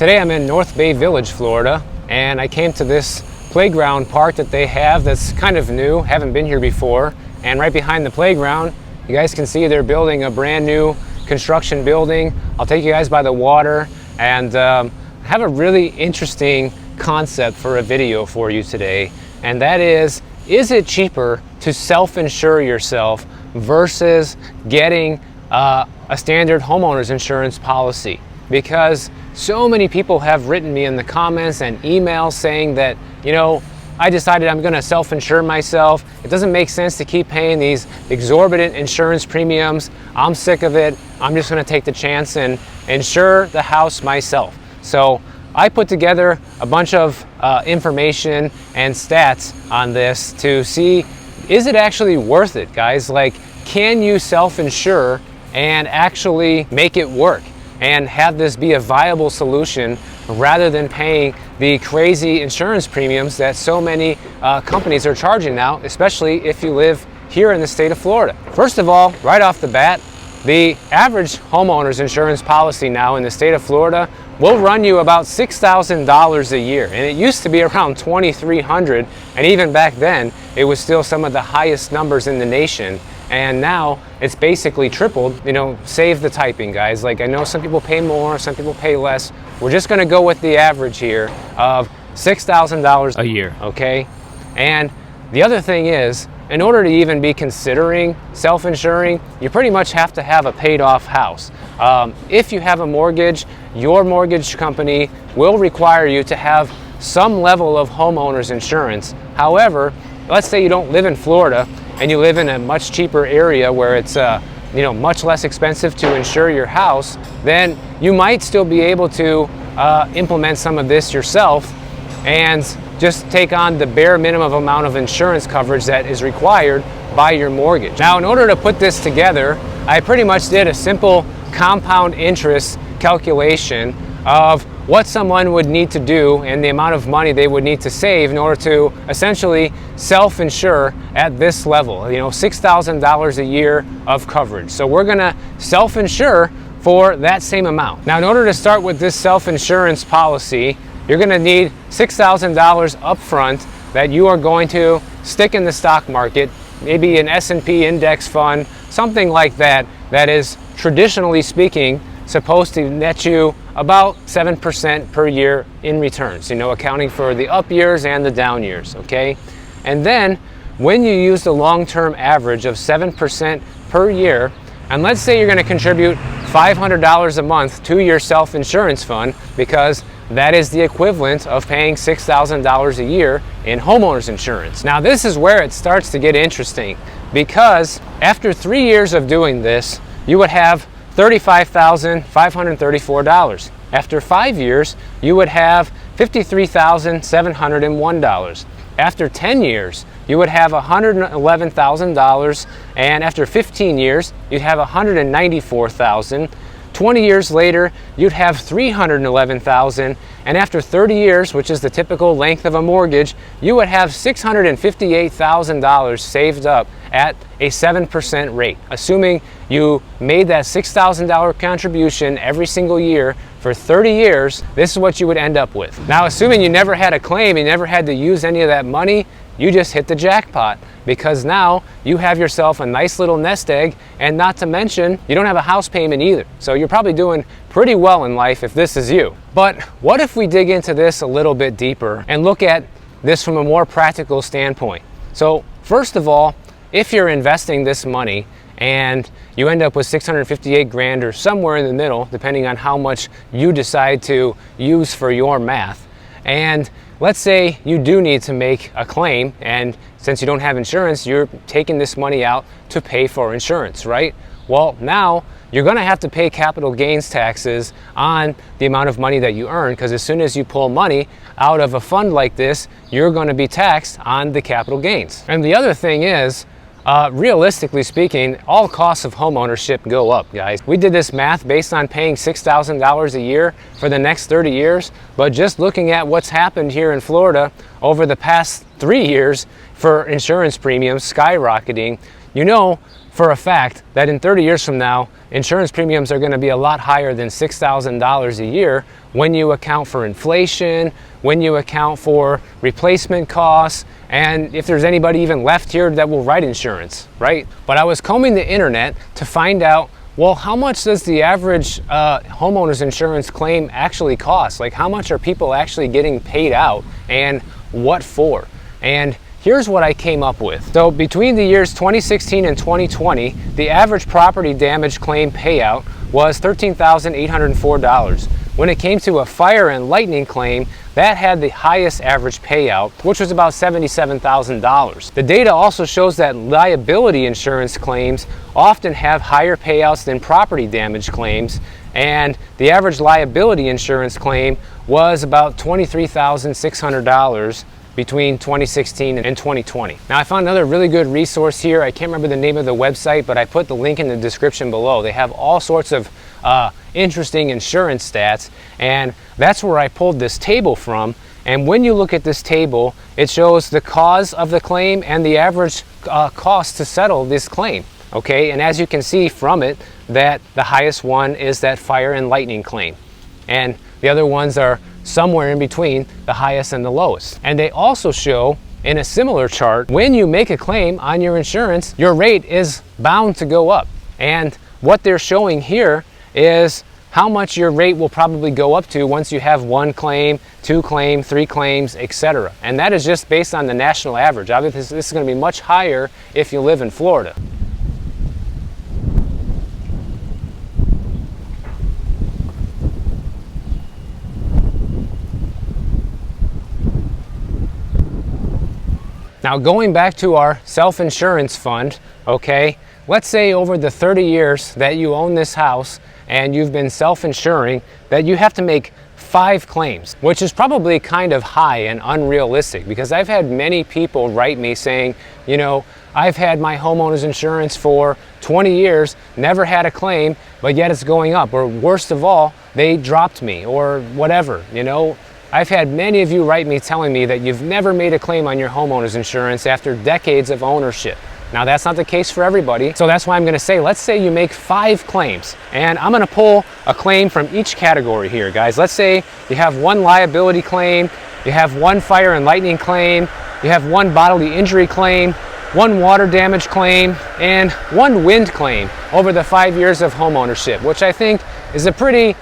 Today I'm in North Bay Village, Florida, and I came to this playground park that they have that's kind of new, haven't been here before. And right behind the playground, you guys can see they're building a brand new construction building. I'll take you guys by the water and have a really interesting concept for a video for you today. And that is it cheaper to self-insure yourself versus getting a standard homeowners insurance policy? Because so many people have written me in the comments and emails saying that, you know, I decided I'm going to self-insure myself. It doesn't make sense to keep paying these exorbitant insurance premiums. I'm sick of it. I'm just going to take the chance and insure the house myself. So I put together a bunch of information and stats on this to see, is it actually worth it, guys? Like, can you self-insure and actually make it work and have this be a viable solution rather than paying the crazy insurance premiums that so many companies are charging now, especially if you live here in the state of Florida? First of all, right off the bat, the average homeowners insurance policy now in the state of Florida will run you about $6,000 a year. And it used to be around $2,300, and even back then, it was still some of the highest numbers in the nation. And now it's basically tripled. You know, save the typing, guys. Like, I know some people pay more, some people pay less. We're just gonna go with the average here of $6,000 a year, okay? And the other thing is, in order to even be considering self-insuring, you pretty much have to have a paid-off house. If you have a mortgage, your mortgage company will require you to have some level of homeowners insurance. However, let's say you don't live in Florida and you live in a much cheaper area where it's much less expensive to insure your house, then you might still be able to implement some of this yourself and just take on the bare minimum amount of insurance coverage that is required by your mortgage. Now, in order to put this together, I pretty much did a simple compound interest calculation of what someone would need to do and the amount of money they would need to save in order to essentially self-insure at this level, $6,000 a year of coverage. So we're gonna self-insure for that same amount. Now, in order to start with this self-insurance policy, you're gonna need $6,000 upfront that you are going to stick in the stock market, maybe an S&P index fund, something like that, that is traditionally speaking supposed to net you about 7% per year in returns, accounting for the up years and the down years, okay? And then when you use the long-term average of 7% per year, and let's say you're gonna contribute $500 a month to your self-insurance fund, because that is the equivalent of paying $6,000 a year in homeowners insurance. Now, this is where it starts to get interesting, because after 3 years of doing this, you would have $35,534. After 5 years, you would have $53,701. After 10 years, you would have $111,000, and after 15 years, you'd have $194,000. 20 years later, you'd have $311,000, and after 30 years, which is the typical length of a mortgage, you would have $658,000 saved up at a 7% rate. Assuming you made that $6,000 contribution every single year for 30 years, this is what you would end up with. Now, assuming you never had a claim, you never had to use any of that money, you just hit the jackpot, because now you have yourself a nice little nest egg, and not to mention, you don't have a house payment either. So you're probably doing pretty well in life if this is you. But what if we dig into this a little bit deeper and look at this from a more practical standpoint? So first of all, if you're investing this money and you end up with 658 grand or somewhere in the middle, depending on how much you decide to use for your math, and let's say you do need to make a claim, and since you don't have insurance, you're taking this money out to pay for insurance, right? Well, now you're gonna have to pay capital gains taxes on the amount of money that you earn, because as soon as you pull money out of a fund like this, you're gonna be taxed on the capital gains. And the other thing is, realistically speaking, all costs of homeownership go up, guys. We did this math based on paying $6,000 a year for the next 30 years, but just looking at what's happened here in Florida over the past 3 years for insurance premiums skyrocketing, for a fact that in 30 years from now, insurance premiums are going to be a lot higher than $6,000 a year when you account for inflation, when you account for replacement costs, and if there's anybody even left here that will write insurance, right? But I was combing the internet to find out, well, how much does the average homeowner's insurance claim actually cost? Like, how much are people actually getting paid out, and what for? And here's what I came up with. So between the years 2016 and 2020, the average property damage claim payout was $13,804. When it came to a fire and lightning claim, that had the highest average payout, which was about $77,000. The data also shows that liability insurance claims often have higher payouts than property damage claims, and the average liability insurance claim was about $23,600 between 2016 and 2020. Now, I found another really good resource here. I can't remember the name of the website, but I put the link in the description below. They have all sorts of interesting insurance stats, and that's where I pulled this table from. And when you look at this table, it shows the cause of the claim and the average cost to settle this claim. Okay, and as you can see from it, that the highest one is that fire and lightning claim, and the other ones are somewhere in between the highest and the lowest. And they also show in a similar chart, when you make a claim on your insurance, your rate is bound to go up. And what they're showing here is how much your rate will probably go up to once you have 1 claim, 2 claims, 3 claims, etc. And that is just based on the national average. Obviously, this is going to be much higher if you live in Florida. Now, going back to our self-insurance fund, okay, let's say over the 30 years that you own this house and you've been self-insuring, that you have to make 5 claims, which is probably kind of high and unrealistic, because I've had many people write me saying, you know, I've had my homeowner's insurance for 20 years, never had a claim, but yet it's going up, or worst of all, they dropped me, or whatever, you know. I've had many of you write me telling me that you've never made a claim on your homeowner's insurance after decades of ownership. Now, that's not the case for everybody, so that's why I'm going to say, let's say you make 5 claims, and I'm going to pull a claim from each category here, guys. Let's say you have 1 liability claim, you have 1 fire and lightning claim, you have 1 bodily injury claim, 1 water damage claim, and 1 wind claim over the 5 years of homeownership, which I think is a pretty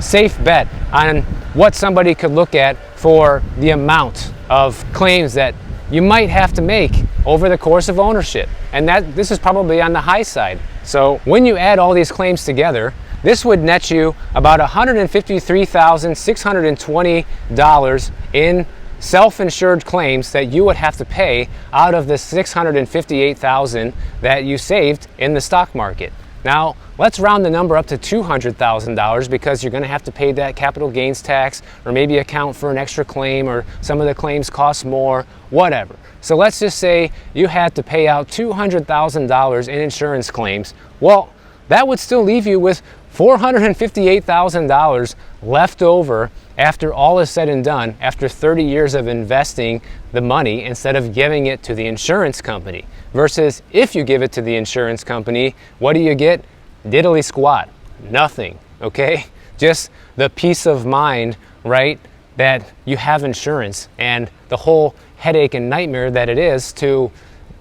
safe bet on what somebody could look at for the amount of claims that you might have to make over the course of ownership. And that this is probably on the high side. So when you add all these claims together, this would net you about $153,620 in self-insured claims that you would have to pay out of the $658,000 that you saved in the stock market. Now, let's round the number up to $200,000, because you're going to have to pay that capital gains tax, or maybe account for an extra claim, or some of the claims cost more, whatever. So let's just say you had to pay out $200,000 in insurance claims. Well, that would still leave you with $458,000 left over after all is said and done, after 30 years of investing the money instead of giving it to the insurance company. Versus if you give it to the insurance company, what do you get? Diddly squat, nothing, okay? Just the peace of mind, right, that you have insurance, and the whole headache and nightmare that it is to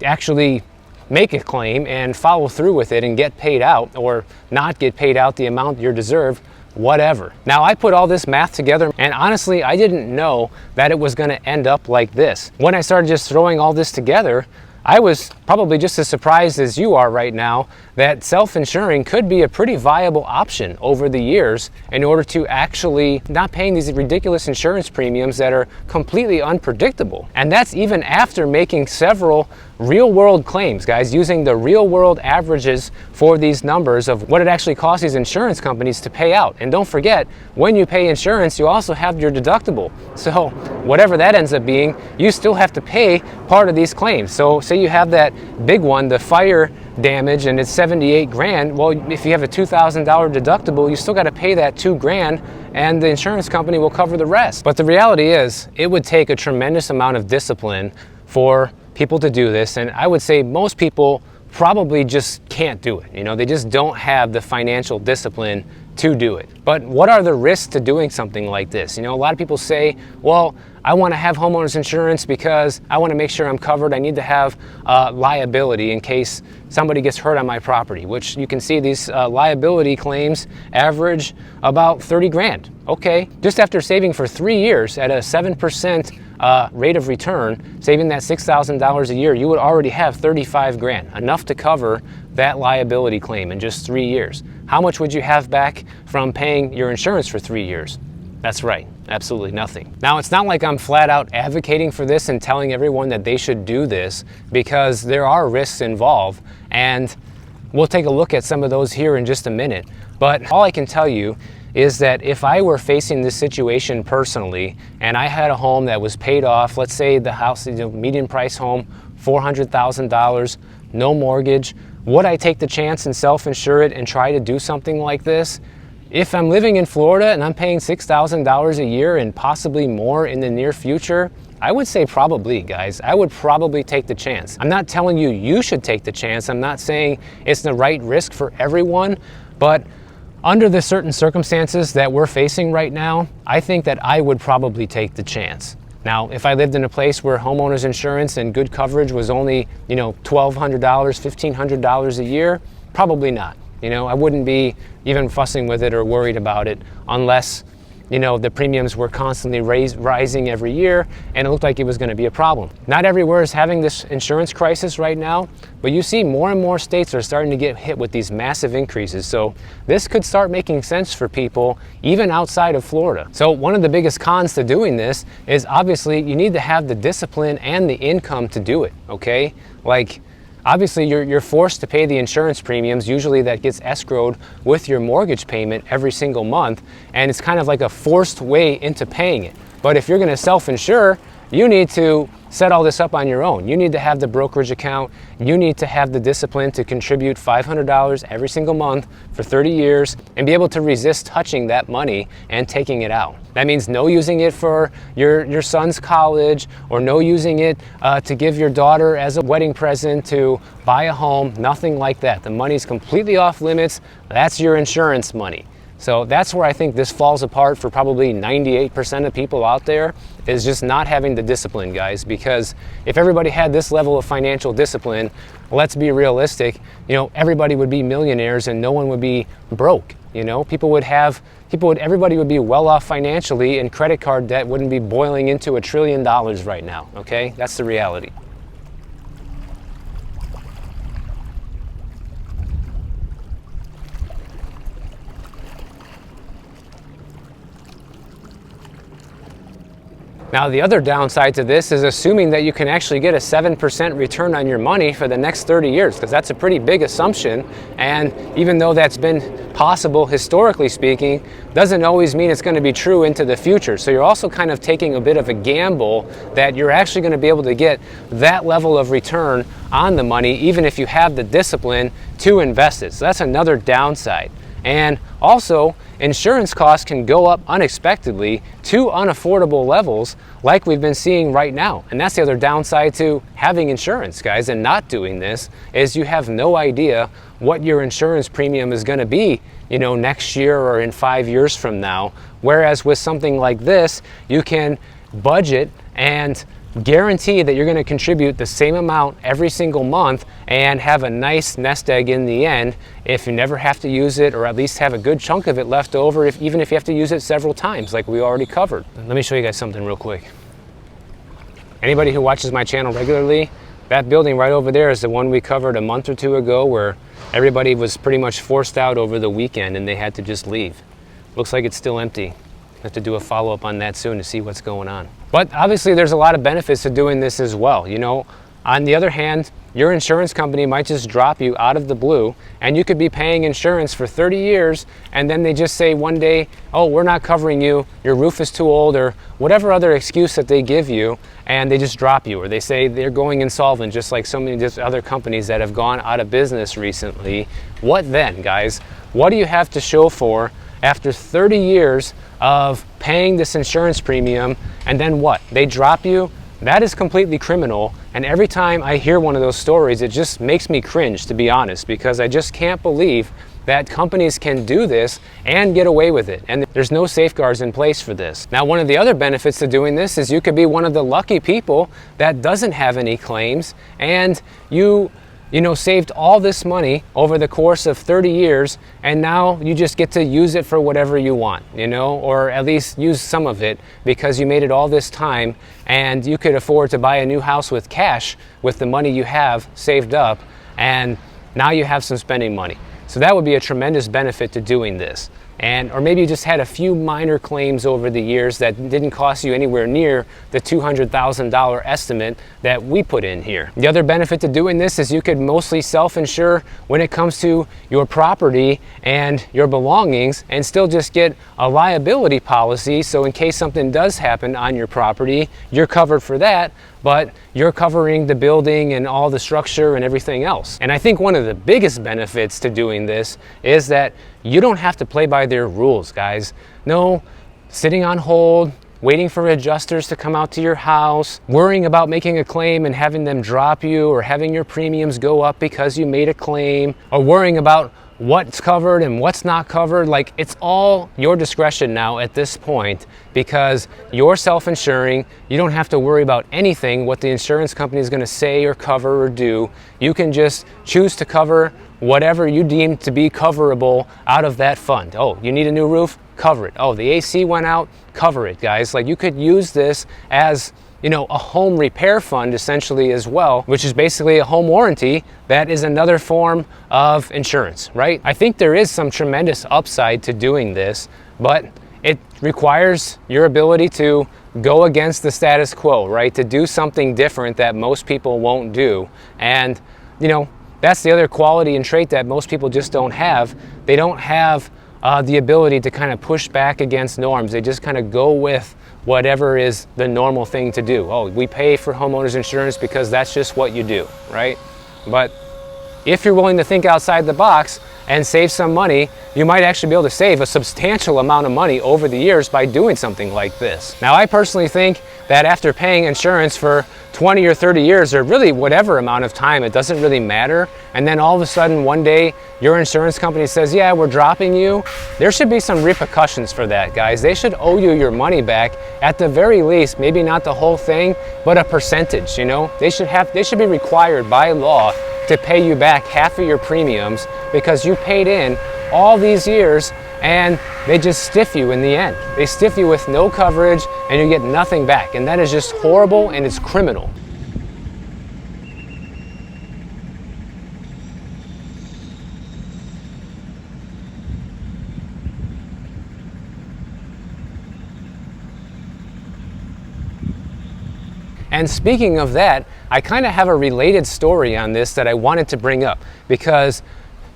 actually make a claim and follow through with it and get paid out, or not get paid out the amount you're deserved, whatever. Now, I put all this math together, and honestly, I didn't know that it was going to end up like this. When I started just throwing all this together, I was probably just as surprised as you are right now that self-insuring could be a pretty viable option over the years in order to actually not paying these ridiculous insurance premiums that are completely unpredictable. And that's even after making several real-world claims, guys, using the real-world averages for these numbers of what it actually costs these insurance companies to pay out. And don't forget, when you pay insurance, you also have your deductible. So whatever that ends up being, you still have to pay part of these claims. So say you have that big one, the fire damage, and it's 78 grand. Well, if you have a $2,000 deductible, you still got to pay that 2 grand, and the insurance company will cover the rest. But the reality is, it would take a tremendous amount of discipline for people to do this, and I would say most people probably just can't do it. You know, they just don't have the financial discipline to do it. But what are the risks to doing something like this? You know, a lot of people say, well, I want to have homeowners insurance because I want to make sure I'm covered. I need to have liability in case somebody gets hurt on my property, which you can see these liability claims average about 30 grand. Okay, just after saving for 3 years at a 7% rate of return, saving that $6,000 a year, you would already have 35 grand, enough to cover that liability claim in just 3 years. How much would you have back from paying your insurance for 3 years? That's right, absolutely nothing. Now, it's not like I'm flat out advocating for this and telling everyone that they should do this, because there are risks involved, and we'll take a look at some of those here in just a minute. But all I can tell you is that if I were facing this situation personally and I had a home that was paid off, let's say the house, median price home, $400,000, no mortgage, would I take the chance and self-insure it and try to do something like this? If I'm living in Florida and I'm paying $6,000 a year and possibly more in the near future, I would say probably, guys. I would probably take the chance. I'm not telling you you should take the chance. I'm not saying it's the right risk for everyone, but under the certain circumstances that we're facing right now, I think that I would probably take the chance. Now, if I lived in a place where homeowners insurance and good coverage was only, $1,200, $1,500 a year, probably not. I wouldn't be even fussing with it or worried about it unless, the premiums were constantly rising every year and it looked like it was going to be a problem. Not everywhere is having this insurance crisis right now, but you see more and more states are starting to get hit with these massive increases. So this could start making sense for people even outside of Florida. So one of the biggest cons to doing this is obviously you need to have the discipline and the income to do it, okay? Obviously, you're forced to pay the insurance premiums. Usually that gets escrowed with your mortgage payment every single month, and it's kind of like a forced way into paying it. But if you're going to self-insure, you need to set all this up on your own. You need to have the brokerage account. You need to have the discipline to contribute $500 every single month for 30 years and be able to resist touching that money and taking it out. That means no using it for your son's college, or no using it to give your daughter as a wedding present, to buy a home, nothing like that. The money's completely off limits. That's your insurance money. So that's where I think this falls apart for probably 98% of people out there, is just not having the discipline, guys. Because if everybody had this level of financial discipline, let's be realistic, everybody would be millionaires and no one would be broke. Everybody would be well off financially, and credit card debt wouldn't be boiling into $1 trillion right now, okay? That's the reality. Now, the other downside to this is assuming that you can actually get a 7% return on your money for the next 30 years, because that's a pretty big assumption. And even though that's been possible historically speaking, doesn't always mean it's going to be true into the future. So you're also kind of taking a bit of a gamble that you're actually going to be able to get that level of return on the money, even if you have the discipline to invest it. So that's another downside. And also, insurance costs can go up unexpectedly to unaffordable levels like we've been seeing right now. And that's the other downside to having insurance, guys, and not doing this, is you have no idea what your insurance premium is going to be, next year or in 5 years from now. Whereas with something like this, you can budget and guarantee that you're going to contribute the same amount every single month and have a nice nest egg in the end if you never have to use it, or at least have a good chunk of it left over, even if you have to use it several times like we already covered. Let me show you guys something real quick. Anybody who watches my channel regularly, that building right over there is the one we covered a month or two ago, where everybody was pretty much forced out over the weekend and they had to just leave. Looks like it's still empty. I have to do a follow-up on that soon to see what's going on. But obviously there's a lot of benefits to doing this as well. On the other hand, your insurance company might just drop you out of the blue, and you could be paying insurance for 30 years, and then they just say one day, oh, we're not covering you, your roof is too old, or whatever other excuse that they give you, and they just drop you, or they say they're going insolvent, just like so many other companies that have gone out of business recently. What then, guys? What do you have to show for after 30 years of paying this insurance premium, and then what? They drop you That is completely criminal, and every time I hear one of those stories, it just makes me cringe, to be honest, because I just can't believe that companies can do this and get away with it, and there's no safeguards in place for this. Now, one of the other benefits to doing this is you could be one of the lucky people that doesn't have any claims, and you saved all this money over the course of 30 years, and now you just get to use it for whatever you want, or at least use some of it because you made it all this time, and you could afford to buy a new house with cash with the money you have saved up, and now you have some spending money. So that would be a tremendous benefit to doing this. Or maybe you just had a few minor claims over the years that didn't cost you anywhere near the $200,000 estimate that we put in here. The other benefit to doing this is you could mostly self-insure when it comes to your property and your belongings, and still just get a liability policy, so in case something does happen on your property, you're covered for that, but you're covering the building and all the structure and everything else. And I think one of the biggest benefits to doing this is that you don't have to play by their rules, guys. No sitting on hold, waiting for adjusters to come out to your house, worrying about making a claim and having them drop you, or having your premiums go up because you made a claim, or worrying about what's covered and what's not covered. Like, it's all your discretion now at this point, because you're self-insuring. You don't have to worry about anything what the insurance company is going to say or cover or do. You can just choose to cover whatever you deem to be coverable out of that fund. Oh, you need a new roof? Cover it. Oh, the AC went out? Cover it, guys. Like, you could use this as a home repair fund essentially as well, which is basically a home warranty that is another form of insurance, right? I think there is some tremendous upside to doing this, but it requires your ability to go against the status quo, right? To do something different that most people won't do. And, that's the other quality and trait that most people just don't have. They don't have the ability to kind of push back against norms. They just kind of go with whatever is the normal thing to do. Oh, we pay for homeowners insurance because that's just what you do, right? But if you're willing to think outside the box and save some money, you might actually be able to save a substantial amount of money over the years by doing something like this. Now, I personally think that after paying insurance for 20 or 30 years, or really whatever amount of time, it doesn't really matter, and then all of a sudden one day your insurance company says, yeah, we're dropping you, there should be some repercussions for that, guys. They should owe you your money back at the very least, maybe not the whole thing, but a percentage. They should be required by law to pay you back half of your premiums because you paid in all these years, and they just stiff you in the end. They stiff you with no coverage and you get nothing back, and that is just horrible and it's criminal. And speaking of that, I kind of have a related story on this that I wanted to bring up, because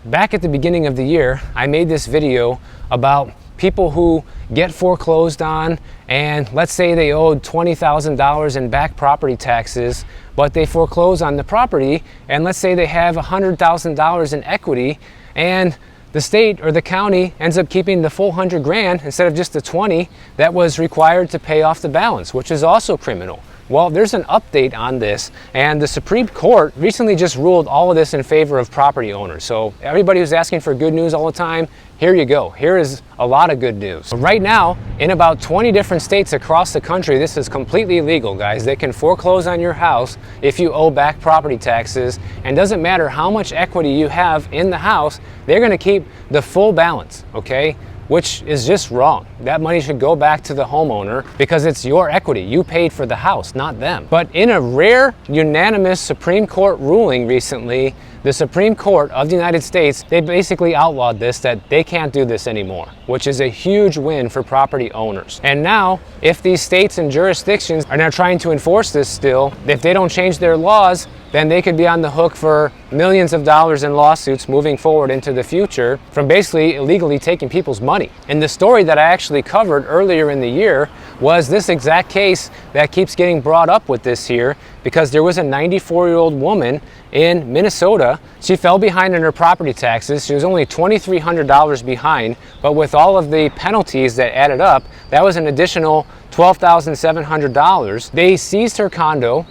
back at the beginning of the year, I made this video about people who get foreclosed on, and let's say they owed $20,000 in back property taxes, but they foreclose on the property, and let's say they have $100,000 in equity, and the state or the county ends up keeping the full 100 grand instead of just the 20 that was required to pay off the balance, which is also criminal. Well, there's an update on this, and the Supreme Court recently just ruled all of this in favor of property owners. So everybody who's asking for good news all the time, here you go. Here is a lot of good news. Right now, in about 20 different states across the country, this is completely legal, guys. They can foreclose on your house if you owe back property taxes, and doesn't matter how much equity you have in the house, they're gonna keep the full balance, okay? Which is just wrong. That money should go back to the homeowner because it's your equity. You paid for the house, not them. But in a rare, unanimous Supreme Court ruling recently, the Supreme Court of the United States, they basically outlawed this, that they can't do this anymore, which is a huge win for property owners. And now, if these states and jurisdictions are now trying to enforce this still, if they don't change their laws, then they could be on the hook for millions of dollars in lawsuits moving forward into the future from basically illegally taking people's money. And the story that I actually covered earlier in the year was this exact case that keeps getting brought up with this here, because there was a 94-year-old woman in Minnesota. She fell behind in her property taxes. She was only $2,300 behind, but with all of the penalties that added up, that was an additional $12,700. They seized her condo,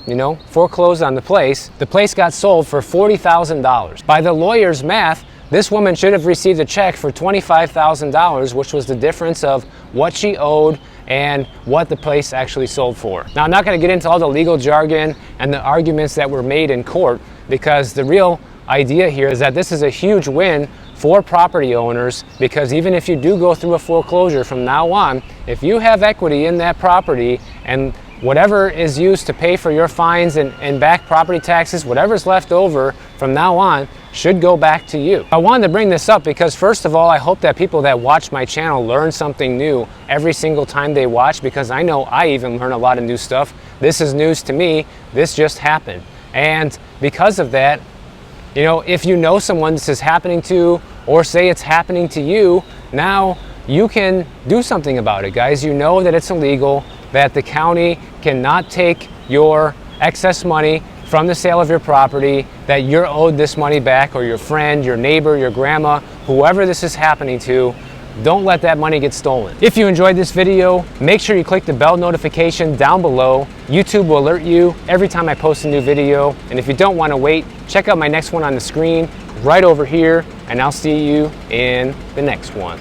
foreclosed on the place. The place got sold for $40,000. By the lawyer's math, this woman should have received a check for $25,000, which was the difference of what she owed and what the place actually sold for. Now, I'm not going to get into all the legal jargon and the arguments that were made in court, because the real idea here is that this is a huge win for property owners, because even if you do go through a foreclosure from now on, if you have equity in that property and whatever is used to pay for your fines and back property taxes, whatever's left over from now on should go back to you. I wanted to bring this up because, first of all, I hope that people that watch my channel learn something new every single time they watch, because I know I even learn a lot of new stuff. This is news to me. This just happened. And because of that, if you know someone this is happening to, or say it's happening to you, now you can do something about it, guys. You know that it's illegal, that the county cannot take your excess money from the sale of your property, that you're owed this money back, or your friend, your neighbor, your grandma, whoever this is happening to. Don't let that money get stolen. If you enjoyed this video, make sure you click the bell notification down below. YouTube will alert you every time I post a new video. And if you don't want to wait, check out my next one on the screen right over here, and I'll see you in the next one.